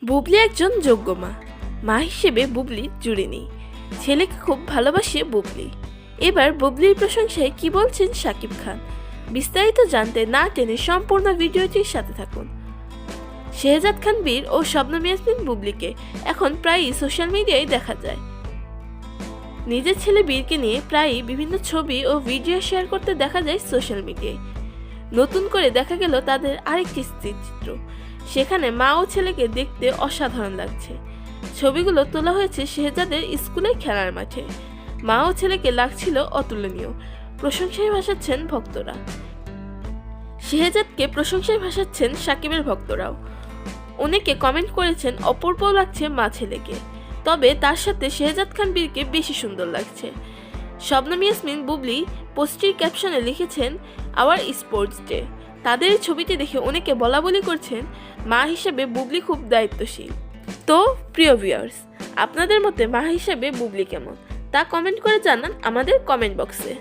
বুবলি একজন যোগ্য মা। মা হিসেবে বুবলি জুড়ে নেই। ছেলেকে খুব ভালোবাসে বুবলি। এবার বুবলির প্রশংসায় কি বলছেন শাকিব খান, বিস্তারিত জানতে না টেনে সম্পূর্ণ ভিডিওটির সাথে থাকুন। শেহজাদ খান বীর ও শবনম ইয়াসমিন বুবলিকে এখন প্রায়ই সোশ্যাল মিডিয়ায় দেখা যায়। নিজের ছেলে বীরকে নিয়ে প্রায়ই বিভিন্ন ছবি ও ভিডিও শেয়ার করতে দেখা যায় সোশ্যাল মিডিয়ায়। নতুন করে দেখা গেল তাদের আরেকটি স্থিরচিত্র। সেখানে মা ও ছেলেকে দেখতে অসাধারণ লাগছে। ছবিগুলো তোলা হয়েছে শেহজাদের স্কুলের খেলার মাঠে। মা ও ছেলেকে লাগছিল অতুলনীয়। প্রশংসায় ভাসাচ্ছেন ভক্তরা। শেহজাদকে প্রশংসায় ভাসাচ্ছেন শাকিবের ভক্তরাও। অনেকে কমেন্ট করেছেন অপূর্ব লাগছে মা ছেলেকে, তবে তার সাথে শেহজাদ খান বীরকে বেশি সুন্দর লাগছে। শবনম ইয়াসমিন বুবলি পোস্টটির ক্যাপশনে লিখেছেন আওয়ার স্পোর্টস ডে। তাদের এই ছবিটি দেখে অনেকে বলাবলি করছেন মা হিসেবে বুবলি খুব দায়িত্বশীল। তো প্রিয় ভিউয়ার্স, আপনাদের মতে মা হিসেবে বুবলি কেমন তা কমেন্ট করে জানান আমাদের কমেন্ট বক্সে।